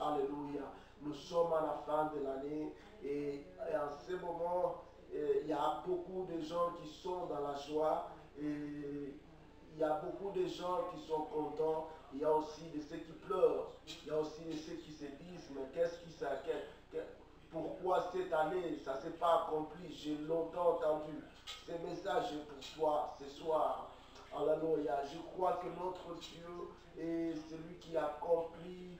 Alléluia. Nous sommes à la fin de l'année et en ce moment, il y a beaucoup de gens qui sont dans la joie et il y a beaucoup de gens qui sont contents. Il y a aussi de ceux qui pleurent. Il y a aussi de ceux qui se disent, mais qu'est-ce qui ça, pourquoi cette année, ça ne s'est pas accompli? J'ai longtemps entendu ces messages pour toi ce soir. Alléluia. Je crois que notre Dieu est celui qui accomplit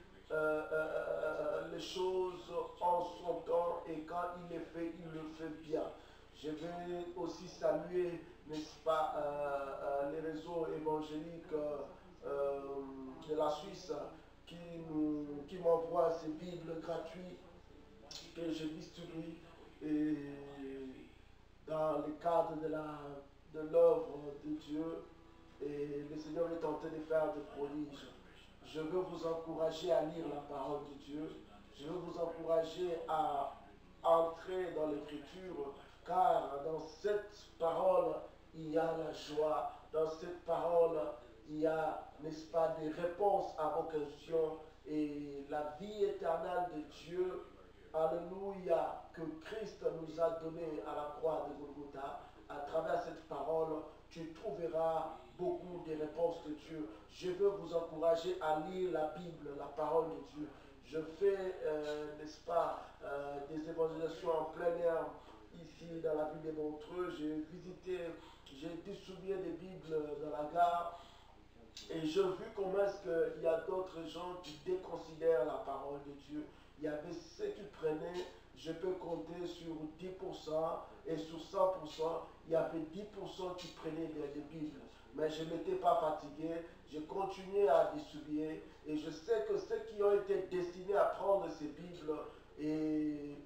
les choses en son temps et quand il le fait, il le fait bien. Je vais aussi saluer, n'est-ce pas, les réseaux évangéliques de la Suisse qui m'envoient ces Bibles gratuites que je distribue et dans le cadre de l'œuvre de Dieu. Et le Seigneur est en train de faire des prodiges. Je veux vous encourager à lire la parole de Dieu. Je veux vous encourager à entrer dans l'écriture, car dans cette parole, il y a la joie. Dans cette parole, il y a, n'est-ce pas, des réponses à vos questions et la vie éternelle de Dieu. Alléluia, que Christ nous a donné à la croix de Golgotha. À travers cette parole, tu trouveras beaucoup de réponses de Dieu. Je veux vous encourager à lire la Bible, la parole de Dieu. Je fais, n'est-ce pas, des évangélisations en plein air ici dans la ville de Montreux. J'ai distribué des Bibles dans la gare. Et j'ai vu comment est-ce qu'il y a d'autres gens qui déconsidèrent la parole de Dieu. Il y avait ceux qui prenaient, je peux compter sur 10% et sur 100%, il y avait 10% qui prenaient des Bibles. Mais je n'étais pas fatigué, je continuais à distribuer et je sais que ceux qui ont été destinés à prendre ces Bibles, et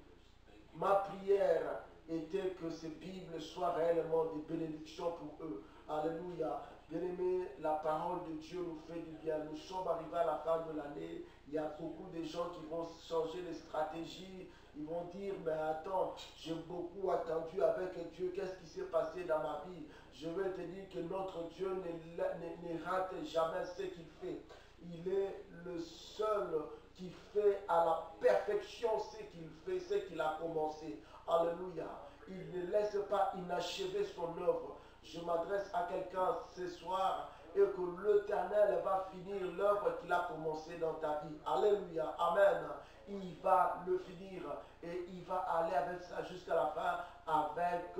ma prière était que ces Bibles soient réellement des bénédictions pour eux. Alléluia. Bien-aimés, la parole de Dieu nous fait du bien. Nous sommes arrivés à la fin de l'année. Il y a beaucoup de gens qui vont changer les stratégies. Ils vont dire, mais attends, j'ai beaucoup attendu avec Dieu. Qu'est-ce qui s'est passé dans ma vie? Je veux te dire que notre Dieu ne rate jamais ce qu'il fait. Il est le seul qui fait à la perfection ce qu'il fait, ce qu'il a commencé. Alléluia. Il ne laisse pas inachever son œuvre. Je m'adresse à quelqu'un ce soir et que l'Éternel va finir l'œuvre qu'il a commencée dans ta vie. Alléluia. Amen. Il va le finir et il va aller avec ça jusqu'à la fin avec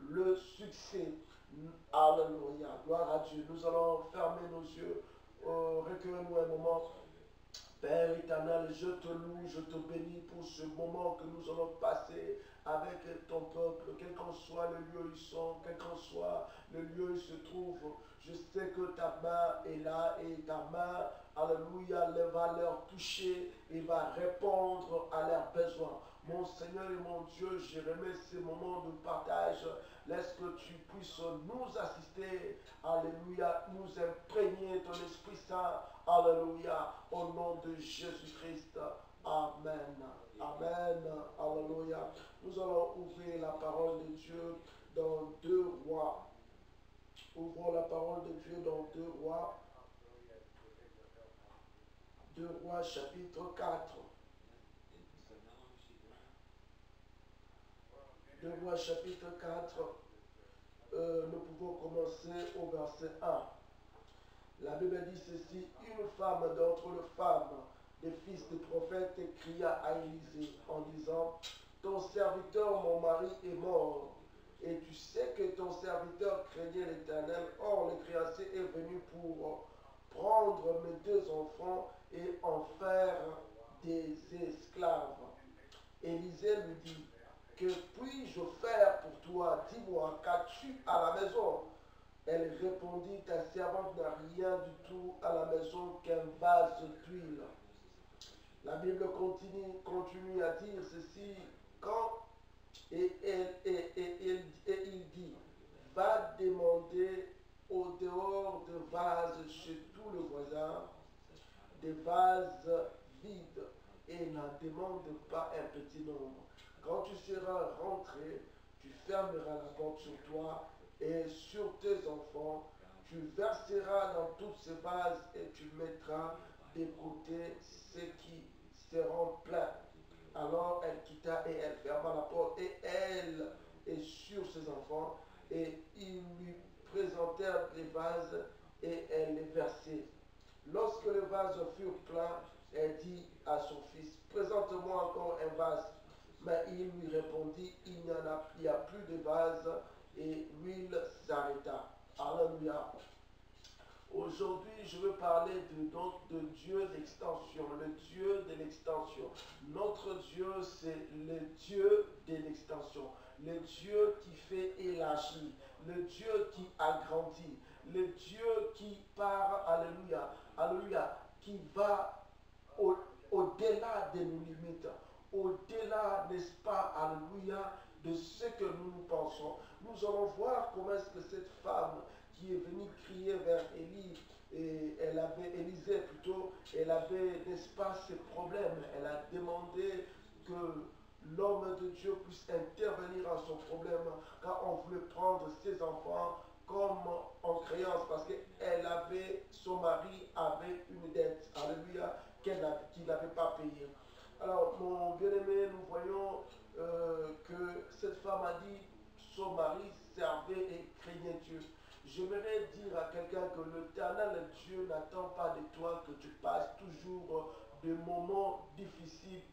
le succès. Alléluia. Gloire à Dieu. Nous allons fermer nos yeux. Recueillons-nous un moment. Père éternel, je te loue, je te bénis pour ce moment que nous allons passer avec ton peuple, quel qu'en soit le lieu où ils sont, quel qu'en soit le lieu où ils se trouvent. Je sais que ta main est là et ta main, alléluia, va leur toucher et va répondre à leurs besoins. Mon Seigneur et mon Dieu, je remets ces moments de partage. Laisse que tu puisses nous assister, alléluia, nous imprégner ton Esprit Saint, alléluia, au nom de Jésus-Christ. Amen. Amen. Alléluia. Nous allons ouvrir la parole de Dieu dans 2 Rois. Ouvrons la parole de Dieu dans 2 Rois. 2 Rois chapitre 4. 2 Rois chapitre 4. Nous pouvons commencer au verset 1. La Bible dit ceci: une femme d'entre les femmes des fils des prophètes cria à Élisée en disant: ton serviteur, mon mari, est mort. Et tu sais que ton serviteur craignait l'Éternel. Or, le créancier est venu pour prendre mes 2 enfants et en faire des esclaves. Élisée lui dit: que puis-je faire pour toi? Dis-moi, qu'as-tu à la maison? Elle répondit: ta servante n'a rien du tout à la maison qu'un vase d'huile. La Bible continue à dire ceci: quand il dit: va demander au dehors de vases chez tous les voisins, des vases vides, et n'en demande pas un petit nombre. Quand tu seras rentré, tu fermeras la porte sur toi et sur tes enfants. Tu verseras dans tous ces vases et tu mettras de côté ce qui à son fils, présente-moi encore un vase. Mais il lui répondit, il n'y a plus de vase, et l'huile s'arrêta. Alléluia. Aujourd'hui, je veux parler de Dieu d'extension, le Dieu de l'extension. Notre Dieu, c'est le Dieu de l'extension, le Dieu qui fait élargir, le Dieu qui agrandit, le Dieu qui part, alléluia, alléluia, qui va au-delà de nos limites, au-delà, n'est-ce pas, alléluia, de ce que nous pensons. Nous allons voir comment est-ce que cette femme qui est venue crier vers Élie, et Élisée plutôt, elle avait, n'est-ce pas, ses problèmes. Elle a demandé que l'homme de Dieu puisse intervenir à son problème quand on voulait prendre ses enfants comme en créance, parce qu'elle avait, son mari avait une dette, alléluia, qu'il n'avait pas payée. Alors, mon bien-aimé, nous voyons que cette femme a dit, son mari servait et craignait Dieu. J'aimerais dire à quelqu'un que l'Éternel Dieu n'attend pas de toi que tu passes toujours des moments difficiles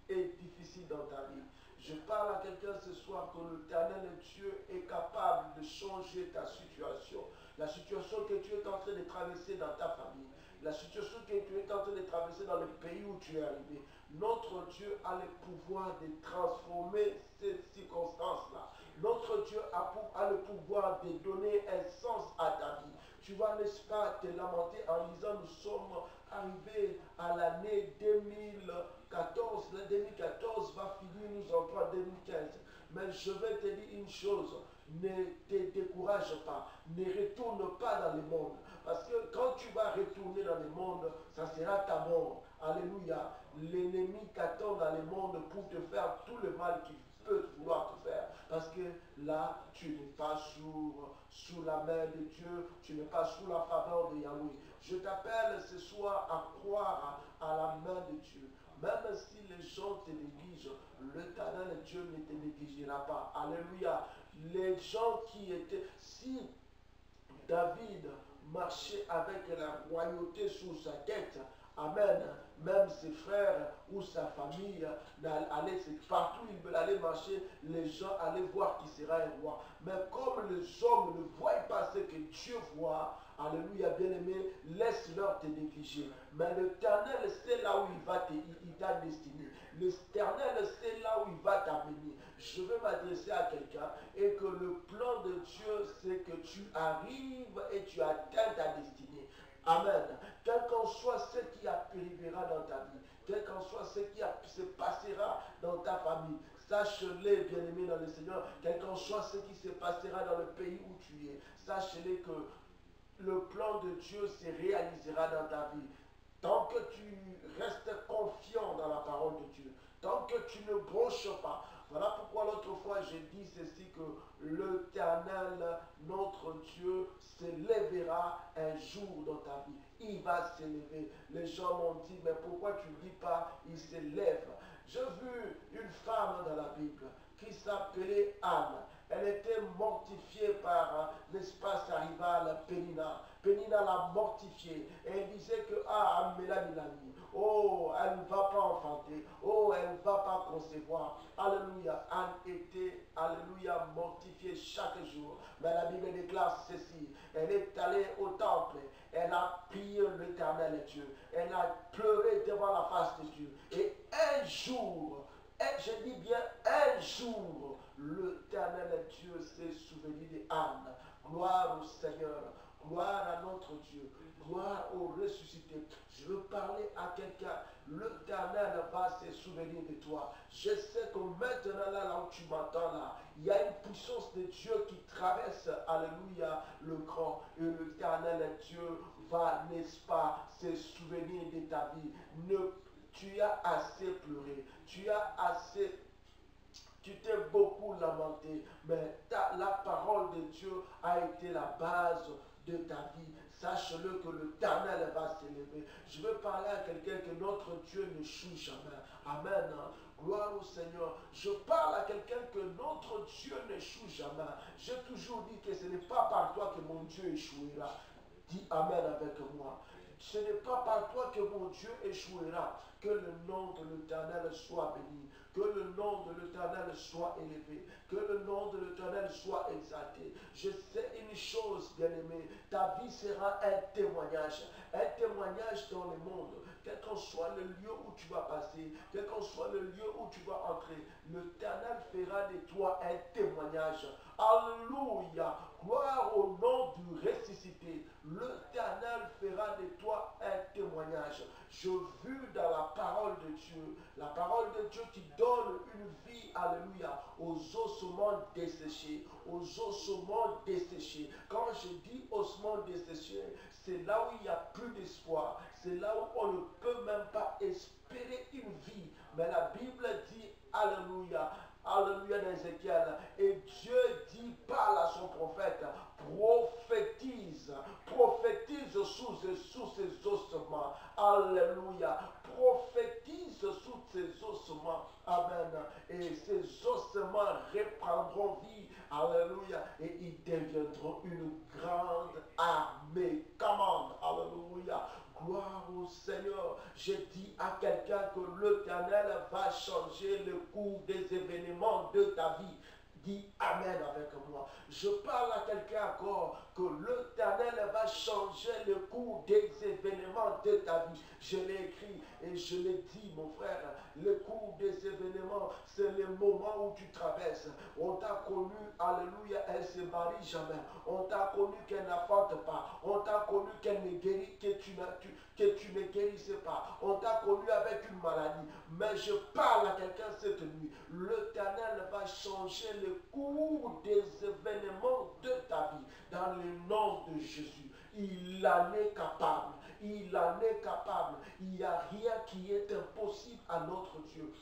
dans ta vie. Je parle à quelqu'un ce soir que l'Éternel Dieu est capable de changer ta situation. La situation que tu es en train de traverser dans ta famille, la situation que tu es en train de traverser dans le pays où tu es arrivé. Notre Dieu a le pouvoir de transformer ces circonstances-là. Notre Dieu a le pouvoir de donner un sens à ta vie. Tu vas, n'est-ce pas, te lamenter en disant, nous sommes arrivés à l'année 2014. L'année 2014 va finir, nous entrons en 2015. Mais je vais te dire une chose, ne te décourage pas, ne retourne pas dans le monde. Parce que quand tu vas retourner dans le monde, ça sera ta mort. Alléluia. L'ennemi t'attend dans le monde pour te faire tout le mal qu'il peut vouloir te faire. Parce que là, tu n'es pas sous la main de Dieu, tu n'es pas sous la faveur de Yahweh. Je t'appelle ce soir à croire à la main de Dieu. Même si les gens te négligent, l'Éternel Dieu ne te négligera pas. Alléluia. Les gens qui étaient... Si David marchait avec la royauté sous sa tête, amen, même ses frères ou sa famille, partout où il veut aller marcher, les gens allaient voir qui sera un roi. Mais comme les hommes ne voient pas ce que Dieu voit, alléluia, bien-aimé, laisse-leur te négliger. Mais l'Éternel, c'est là où il t'a destiné. L'Éternel, c'est là où il va t'amener. Je vais m'adresser à quelqu'un et que le plan de Dieu, c'est que tu arrives et tu atteins ta destinée. Amen. Quel qu'en soit ce qui arrivera dans ta vie, quel qu'en soit ce qui se passera dans ta famille, sache-le, bien-aimé dans le Seigneur, quel qu'en soit ce qui se passera dans le pays où tu es, sache-le que le plan de Dieu se réalisera dans ta vie. Tant que tu restes confiant dans la parole de Dieu, tant que tu ne bronches pas. Voilà pourquoi l'autre fois j'ai dit ceci, que l'Éternel, notre Dieu, se lèvera un jour dans ta vie. Il va se lever. Les gens m'ont dit, mais pourquoi tu ne dis pas, il se lève. J'ai vu une femme dans la Bible qui s'appelait Anne. Elle était mortifiée par, n'est-ce pas, sa rivale Pénina. Pénina l'a mortifiée. Et elle disait que, oh, elle ne va pas enfanter. Oh, elle ne va pas concevoir. Alléluia. Anne était, alléluia, mortifiée chaque jour. Mais la Bible déclare ceci. Elle est allée au temple. Elle a prié l'Éternel Dieu. Elle a pleuré devant la face de Dieu. Et un jour, je dis bien un jour, l'Éternel Dieu s'est souvenu d'Anne. Gloire au Seigneur, gloire à notre Dieu, gloire au ressuscité. Je veux parler à quelqu'un. L'Éternel va se souvenir de toi. Je sais que maintenant, là où tu m'entends, là, il y a une puissance de Dieu qui traverse, alléluia, le grand. Et l'Éternel Dieu va, n'est-ce pas, se souvenir de ta vie. Tu as assez pleuré, tu t'es beaucoup lamenté, mais la parole de Dieu a été la base de ta vie. Sache-le que l'Éternel va s'élever. Je veux parler à quelqu'un que notre Dieu n'échoue jamais. Amen. Gloire au Seigneur. Je parle à quelqu'un que notre Dieu n'échoue jamais. J'ai toujours dit que ce n'est pas par toi que mon Dieu échouera. Dis Amen avec moi. Ce n'est pas par toi que mon Dieu échouera, que Que le nom de l'Éternel soit béni. Que le nom de l'Éternel soit élevé. Que le nom de l'Éternel soit exalté. Je sais une chose, bien-aimé. Ta vie sera un témoignage. Un témoignage dans le monde. Quel qu'en soit le lieu où tu vas passer, quel qu'en soit le lieu où tu vas entrer, l'Éternel fera de toi un témoignage. Alléluia. Gloire au nom du ressuscité. L'Éternel fera de toi un témoignage. Je vis dans la parole de Dieu, la parole de Dieu qui donne une vie, alléluia, aux ossements desséchés, aux ossements desséchés. Quand je dis ossements desséchés, c'est là où il n'y a plus d'espoir, c'est là où on ne peut même pas espérer une vie. Mais la Bible dit, alléluia, alléluia d'Ézéchiel, et Dieu dit, parle à son prophète, prophétise, prophétise sous ces ossements, alléluia, prophétise sous ces ossements, amen, et ces ossements reprendront vie, alléluia, et ils deviendront une grande armée, commande, alléluia. Gloire au Seigneur. Je dis à quelqu'un que l'Éternel va changer le cours des événements de ta vie. Dis Amen avec moi. Je parle à quelqu'un encore que l'Éternel va changer le cours des événements de ta vie. Je l'ai écrit et je l'ai dit, mon frère. Le cours des événements, c'est le moment où tu traverses. On t'a connu, alléluia, elle ne se marie jamais. On t'a connu qu'elle n'enfante pas. On t'a connu qu'elle ne guérit, que tu ne guérissais pas. On t'a connu avec une maladie. Mais je parle à quelqu'un cette nuit. L'Éternel va changer le cours des événements de ta vie. Dans le nom de Jésus. Il en est capable. Il en est capable. Il n'y a rien qui est impossible à notre Dieu.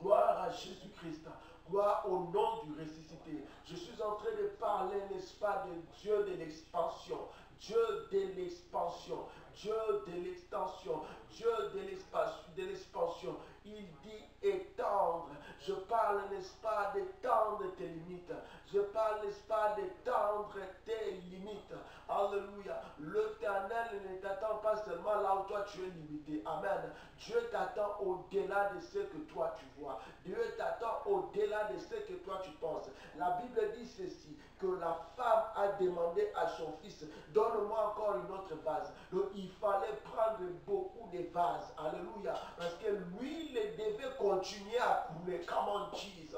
Gloire à Jésus-Christ. Gloire au nom du ressuscité. Je suis en train de parler, n'est-ce pas, de Dieu de l'expansion. Dieu de l'expansion. Dieu de l'extension. Dieu de l'expansion. Il dit étendre. Je parle, n'est-ce pas, d'étendre tes limites. Je parle, n'est-ce pas, d'étendre tes limites. Alléluia. L'Éternel ne t'attend pas seulement là où toi tu es limité. Amen. Dieu t'attend au-delà de ce que toi tu vois. Dieu t'attend au-delà de ce que toi tu penses. La Bible dit ceci, que la femme a demandé à son fils, donne-moi encore une autre vase. Donc il fallait prendre beaucoup de vases. Alléluia. Parce que l'huile devait continuer à couler. Come on, Jesus.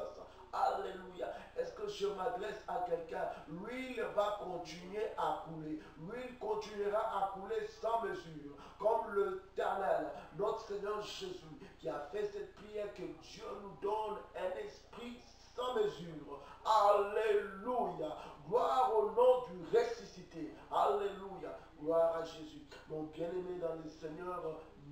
Alléluia. Est-ce que je m'adresse à quelqu'un? L'huile va continuer à couler. L'huile continuera à couler sans mesure. Comme l'Éternel, notre Seigneur Jésus, qui a fait cette prière, que Dieu nous donne un esprit sans mesure. Alléluia. Gloire au nom du ressuscité. Alléluia. Gloire à Jésus. Mon bien-aimé dans le Seigneur,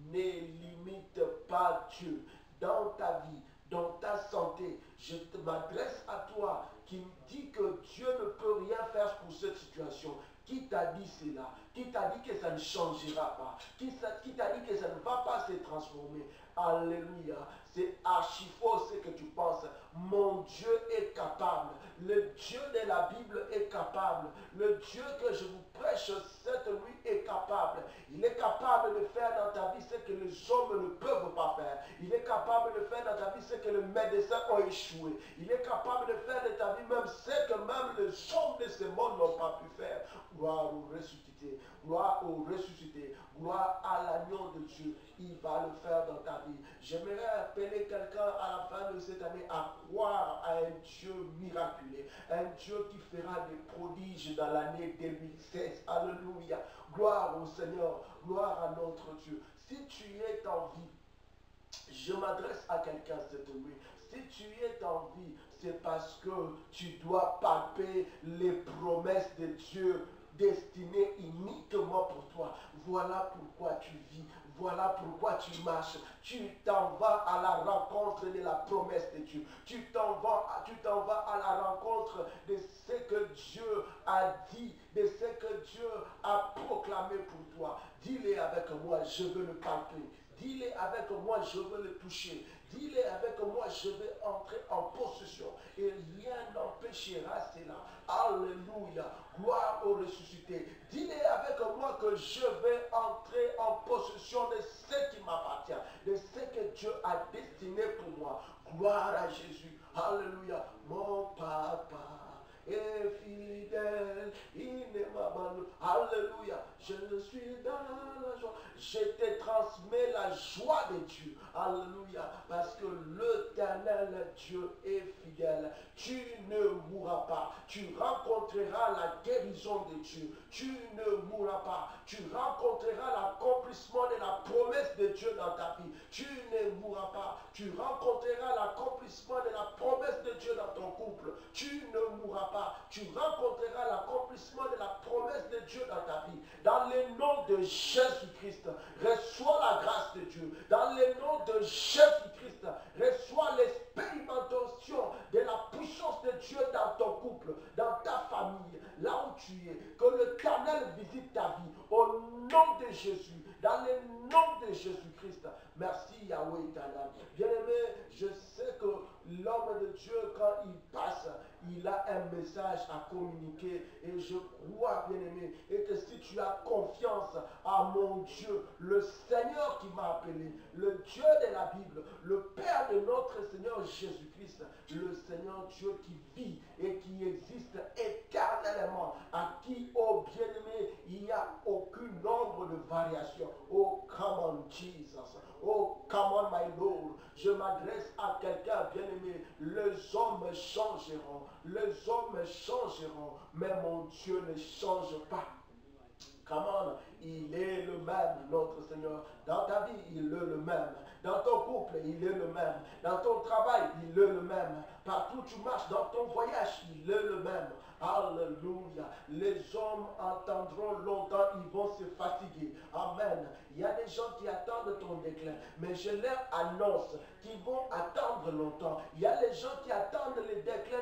ne limite pas Dieu dans ta vie, dans ta santé. Je m'adresse à toi qui me dit que Dieu ne peut rien faire pour cette situation. Qui t'a dit cela? Qui t'a dit que ça ne changera pas? Qui t'a dit que ça ne va pas se transformer? Alléluia. C'est archi faux ce que tu penses. Mon Dieu est capable. Le Dieu de la Bible est capable. Le Dieu que je vous prêche cette nuit est capable. Il est capable de faire dans ta vie ce que les hommes ne peuvent pas faire. Il est capable de faire dans ta vie ce que les médecins ont échoué. Il est capable de faire de ta vie même ce que même les hommes de ce monde n'ont pas pu faire. Gloire au ressuscité. Gloire au ressuscité. Gloire à l'agneau de Dieu. Il va le faire dans ta vie. J'aimerais appeler quelqu'un à la fin de cette année à croire à un Dieu miraculé. Un Dieu qui fera des prodiges dans l'année 2016. Alléluia. Gloire au Seigneur. Gloire à notre Dieu. Si tu es en vie, je m'adresse à quelqu'un cette nuit. Si tu es en vie, c'est parce que tu dois palper les promesses de Dieu destinées uniquement pour toi. Voilà pourquoi tu vis. Voilà pourquoi tu marches. Tu t'en vas à la rencontre de la promesse de Dieu. Tu t'en vas à la rencontre de ce que Dieu a dit, de ce que Dieu a proclamé pour toi. Dis-le avec moi, je veux le palper. Dis-le avec moi, je veux le toucher. Dis-le avec moi, je vais entrer en possession. Et rien n'empêchera cela. Alléluia. Gloire au ressuscité. Dis-le avec moi que je vais entrer en possession de ce qui m'appartient, de ce que Dieu a destiné pour moi. Gloire à Jésus. Alléluia. Mon papa est fidèle, il ne m'abandonne. Alléluia. Je suis dans la joie. Je te transmets la joie de Dieu. Alléluia. Parce que l'Éternel Dieu est fidèle. Tu ne mourras pas. Tu rencontreras la guérison de Dieu. Tu ne mourras pas. Tu rencontreras l'accomplissement de la promesse de Dieu dans ta vie. Tu ne mourras pas. Tu rencontreras l'accomplissement de la promesse de Dieu dans ton couple. Tu ne mourras pas. Tu rencontreras l'accomplissement de la promesse de Dieu dans ta vie. Dans le nom de Jésus-Christ, reçois la grâce de Dieu. Dans le nom de Jésus-Christ, reçois l'expérimentation de la puissance de Dieu dans ton couple, dans ta famille, là où tu es. Que l'Éternel visite ta vie. Au nom de Jésus, dans le nom de Jésus-Christ. Merci Yahweh éternel. Bien-aimé, je sais que l'homme de Dieu, quand il passe, il a un message à communiquer. Et je crois, bien-aimé, et que si tu as confiance à mon Dieu, le Seigneur qui m'a appelé, le Dieu de la Bible, le Père de notre Seigneur Jésus-Christ, le Seigneur Dieu qui vit et qui existe éternellement, à qui, oh bien-aimé, il n'y a aucun nombre de variations. Oh, come on, Jesus. Oh, come on, my Lord. Je m'adresse à quelqu'un, bien-aimé. Les hommes changeront. Les hommes changeront. Mais mon Dieu ne change pas. Come on, il est le même, notre Seigneur. Dans ta vie, il est le même. Dans ton couple, il est le même. Dans ton travail, il est le même. Partout où tu marches, dans ton voyage, il est le même. Alléluia. Les hommes attendront longtemps, ils vont se fatiguer. Amen. Il y a des gens qui attendent ton déclin, mais je leur annonce qu'ils vont attendre longtemps. Il y a les gens qui attendent le déclin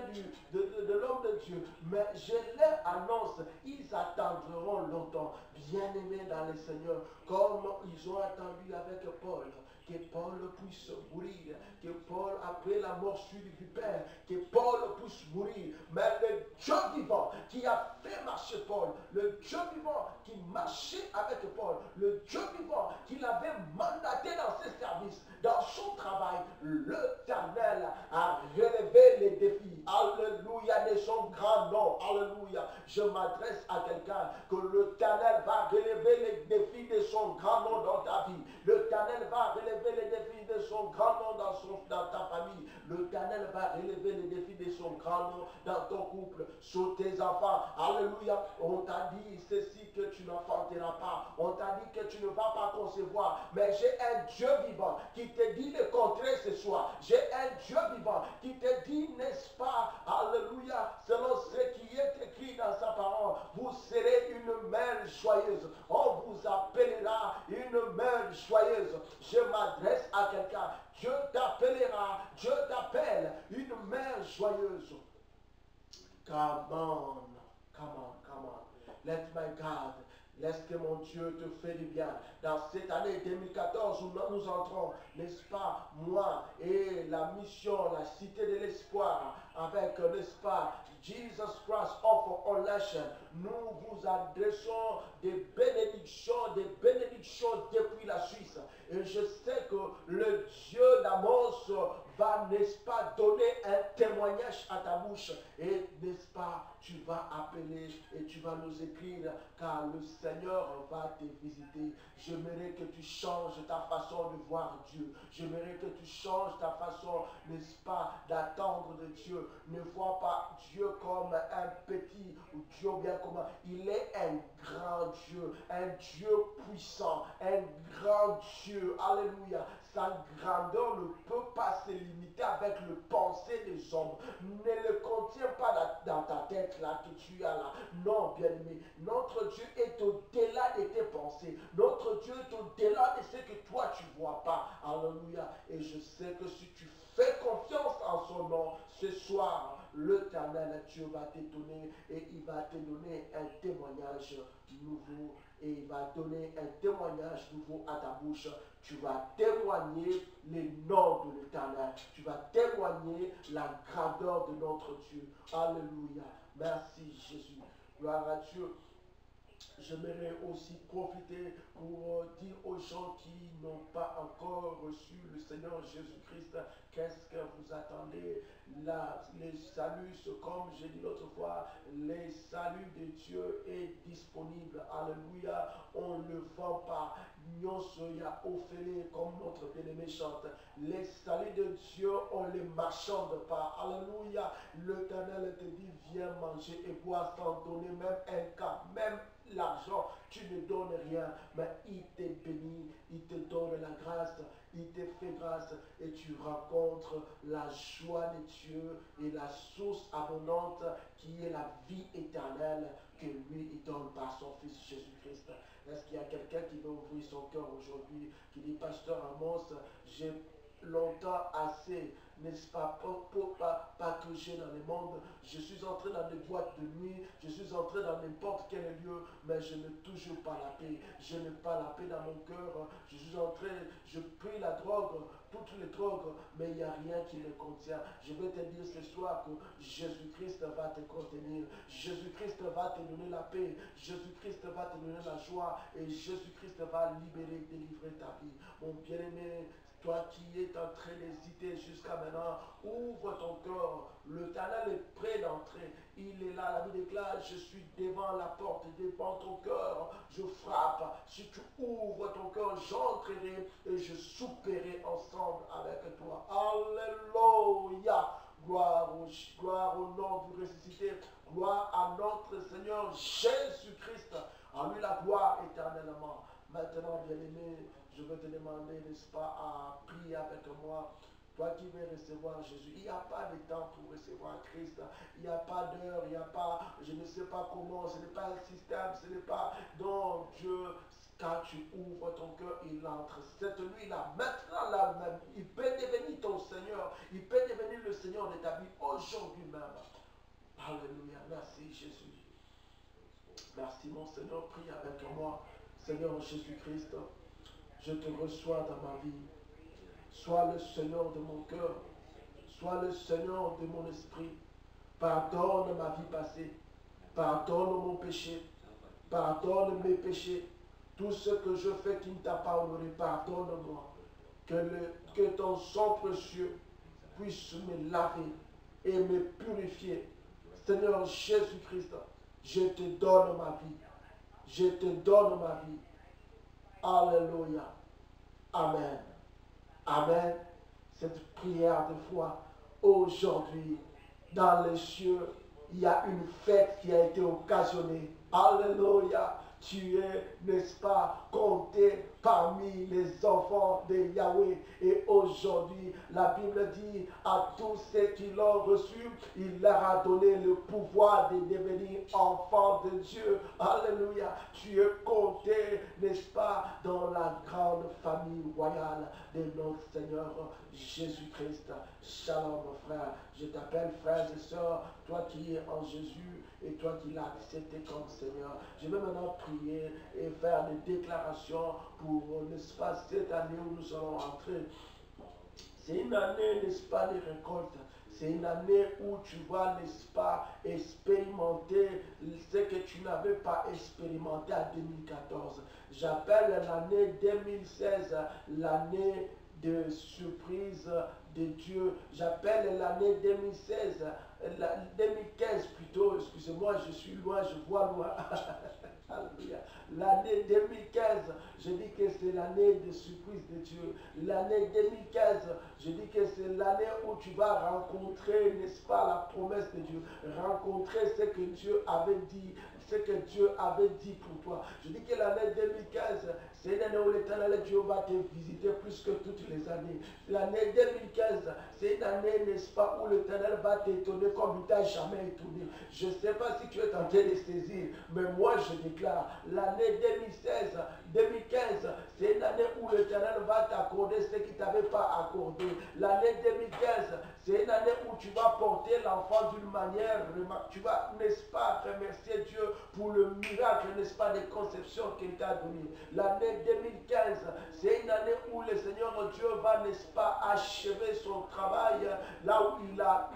de l'homme de Dieu, mais je leur annonce, ils attendront longtemps. Bien-aimés dans le Seigneur, comme ils ont attendu avec Paul, que Paul puisse mourir, que Paul, après la morsure du Père, que Paul puisse mourir. Mais le Dieu vivant qui a fait marcher Paul, le Dieu vivant qui marchait avec Paul, le Dieu vivant qui l'avait mandaté dans ses services, dans son travail, l'Éternel a relevé les défis. Alléluia, de son grand nom. Alléluia. Je m'adresse à quelqu'un que l'Éternel va relever les défis de son grand nom dans ta vie. L'Éternel va relever les défis de son grand nom dans ta famille. L'Éternel va relever les défis de son grand nom dans ton couple, sur tes enfants. Alléluia. On t'a dit ceci que tu n'enfanteras pas. On t'a dit que tu ne vas pas concevoir. Mais j'ai un Dieu vivant qui te dit le contraire ce soir. J'ai un Dieu vivant qui te dit, n'est-ce pas, alléluia, selon ce qui est écrit dans sa parole, vous serez une mère joyeuse. On vous appellera une mère joyeuse. Je m'adresse à quelqu'un. Dieu t'appellera, Dieu t'appelle une mère joyeuse. Come on, come on, come on. Let my God, laisse que mon Dieu te fait du bien. Dans cette année 2014 où nous entrons, n'est-ce pas, moi et la mission, la cité de l'espoir, avec, n'est-ce pas, Jesus Christ of All Nation, nous vous adressons des bénédictions depuis la Suisse. Et je sais que le Dieu d'Amos va, n'est-ce pas, donner un témoignage à ta bouche. Et, n'est-ce pas, tu vas appeler et tu vas nous écrire, car le Seigneur va te visiter. J'aimerais que tu changes ta façon de voir Dieu. J'aimerais que tu changes ta façon, n'est-ce pas, d'attendre de Dieu. Ne vois pas Dieu comme un petit ou Dieu bien comme il est un grand Dieu, un Dieu puissant, un grand Dieu. Alléluia. Sa grandeur ne peut pas se limiter avec le pensée des hommes. Ne le contient pas dans ta tête là que tu as là. Non, bien-aimé. Notre Dieu est au-delà de tes pensées. Notre Dieu est au-delà de ce que toi tu ne vois pas. Alléluia. Et je sais que si tu fais confiance en son nom, ce soir, l'Éternel, Dieu va t'étonner et il va te donner un témoignage nouveau. Et il va donner un témoignage nouveau à ta bouche. Tu vas témoigner les noms de l'Éternel. Tu vas témoigner la grandeur de notre Dieu. Alléluia. Merci Jésus. Gloire à Dieu. J'aimerais aussi profiter pour dire aux gens qui n'ont pas encore reçu le Seigneur Jésus-Christ, qu'est-ce que vous attendez? Là, les saluts, comme j'ai dit l'autre fois, les saluts de Dieu est disponible. Alléluia. On ne le vend pas. Nyosoya Ophélie, comme notre bien-aimé chante. Les saluts de Dieu, on ne les marchande pas. Alléluia. L'Éternel te dit, viens manger et boire sans donner même un cas, même l'argent, tu ne donnes rien, mais il te bénit, il te donne la grâce, il te fait grâce et tu rencontres la joie de Dieu et la source abondante qui est la vie éternelle que lui il donne par son Fils Jésus-Christ. Est-ce qu'il y a quelqu'un qui veut ouvrir son cœur aujourd'hui, qui dit, Pasteur Amos, j'ai longtemps assez, n'est-ce pas, pour patauger dans le monde. Je suis entré dans des boîtes de nuit, je suis entré dans n'importe quel lieu, mais je n'ai toujours pas la paix. Je n'ai pas la paix dans mon cœur. Je suis entré, je prie la drogue, toutes les drogues, mais il n'y a rien qui me contient. Je vais te dire ce soir que Jésus-Christ va te contenir. Jésus-Christ va te donner la paix. Jésus-Christ va te donner la joie et Jésus-Christ va libérer, délivrer ta vie. Mon bien-aimé, toi qui es en train d'hésiter jusqu'à maintenant, ouvre ton cœur. L'Éternel est prêt d'entrer. Il est là, la Bible déclare, je suis devant la porte, devant ton cœur. Je frappe. Si tu ouvres ton cœur, j'entrerai et je souperai ensemble avec toi. Alléluia. Gloire au nom du ressuscité. Gloire à notre Seigneur Jésus-Christ. À lui la gloire éternellement. Maintenant, bien-aimé, je veux te demander, n'est-ce pas, à prier avec moi. Toi qui veux recevoir Jésus, il n'y a pas de temps pour recevoir Christ. Il n'y a pas d'heure, il n'y a pas, je ne sais pas comment, ce n'est pas un système, ce n'est pas. Donc Dieu, quand tu ouvres ton cœur, il entre. Cette nuit-là, maintenant là même, il peut devenir ton Seigneur. Il peut devenir le Seigneur de ta vie aujourd'hui même. Alléluia. Merci Jésus. Merci mon Seigneur. Prie avec moi. Seigneur Jésus-Christ, je te reçois dans ma vie. Sois le Seigneur de mon cœur. Sois le Seigneur de mon esprit. Pardonne ma vie passée. Pardonne mon péché. Pardonne mes péchés. Tout ce que je fais qui ne t'a pas honoré, pardonne-moi. Que ton sang précieux puisse me laver et me purifier. Seigneur Jésus-Christ, je te donne ma vie. Je te donne ma vie. Alléluia. Amen. Amen. Cette prière de foi, aujourd'hui, dans les cieux, il y a une fête qui a été occasionnée. Alléluia. Tu es, n'est-ce pas, compté parmi les enfants de Yahweh. Et aujourd'hui, la Bible dit à tous ceux qui l'ont reçu, il leur a donné le pouvoir de devenir enfants de Dieu. Alléluia. Tu es compté, n'est-ce pas, dans la grande famille royale de notre Seigneur Jésus-Christ. Shalom, frère. Je t'appelle frères et sœurs, toi qui es en Jésus et toi qui l'as accepté comme Seigneur. Je vais maintenant prier et faire des déclarations pour, n'est-ce pas, cette année où nous allons entrer. C'est une année, n'est-ce pas, de récolte. C'est une année où tu vas, n'est-ce pas, expérimenter ce que tu n'avais pas expérimenté en 2014. J'appelle l'année 2016 l'année de surprise de Dieu. J'appelle l'année 2016, 2015 plutôt, excusez-moi, je suis loin, je vois loin. L'année 2015, je dis que c'est l'année de surprise de Dieu. L'année 2015, je dis que c'est l'année où tu vas rencontrer, n'est-ce pas, la promesse de Dieu. Rencontrer ce que Dieu avait dit, ce que Dieu avait dit pour toi. Je dis que l'année 2015, c'est une année où l'Éternel Dieu va te visiter plus que toutes les années. L'année 2015, c'est une année, n'est-ce pas, où l'Éternel va t'étonner comme il t'a jamais étonné. Je ne sais pas si tu es tenté de saisir, mais moi je déclare, l'année 2016, 2015, c'est une année où l'Éternel va t'accorder ce qu'il ne t'avait pas accordé. L'année 2015, c'est une année où tu vas porter l'enfant d'une manière remarquable. Tu vas, n'est-ce pas, remercier Dieu pour le miracle, n'est-ce pas, des conceptions qu'il t'a donné. L'année 2015, c'est une année où le Seigneur Dieu va, n'est-ce pas, achever son travail là où il a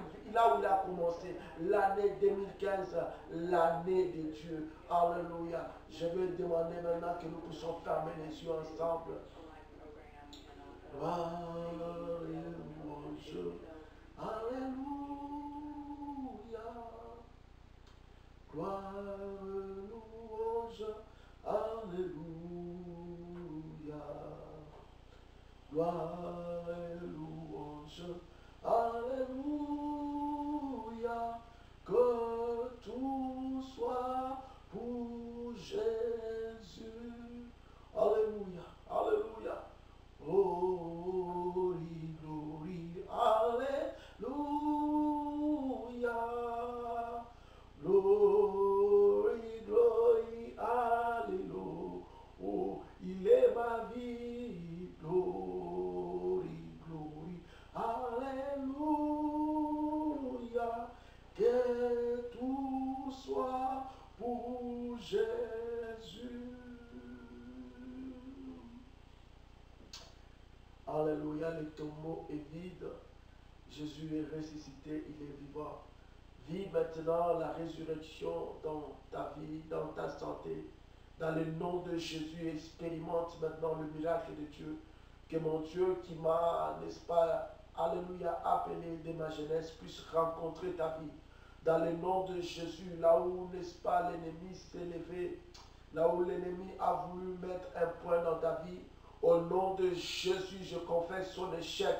commencé. L'année 2015, l'année de Dieu. Alléluia. Je vais demander maintenant que nous puissions fermer les yeux ensemble. Gloire et louange. Alléluia. Gloire et louange. Alléluia. Gloire et louange. Alléluia. Que tout soit pour Jésus. Alléluia. Alléluia. Glory, glory, alléluia. Glory, glory, alléluia. Oh, il est ma vie. Glory, glory, alléluia. Que tout soit pour Jésus. Alléluia, le tombeau est vide. Jésus est ressuscité, il est vivant. Vis maintenant la résurrection dans ta vie, dans ta santé. Dans le nom de Jésus, expérimente maintenant le miracle de Dieu. Que mon Dieu qui m'a, n'est-ce pas, alléluia, appelé de ma jeunesse puisse rencontrer ta vie. Dans le nom de Jésus, là où, n'est-ce pas, l'ennemi s'est levé, là où l'ennemi a voulu mettre un point dans ta vie, au nom de Jésus, je confesse son échec.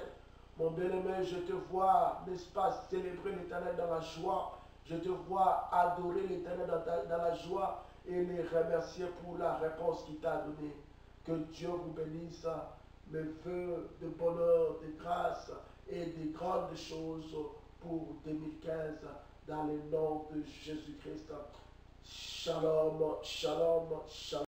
Mon bien-aimé, je te vois, n'est-ce pas, célébrer l'Éternel dans la joie. Je te vois adorer l'Éternel dans la joie et les remercier pour la réponse qu'il t'a donnée. Que Dieu vous bénisse. Mes vœux de bonheur, de grâce et de grandes choses pour 2015 dans le nom de Jésus-Christ. Shalom, shalom, shalom.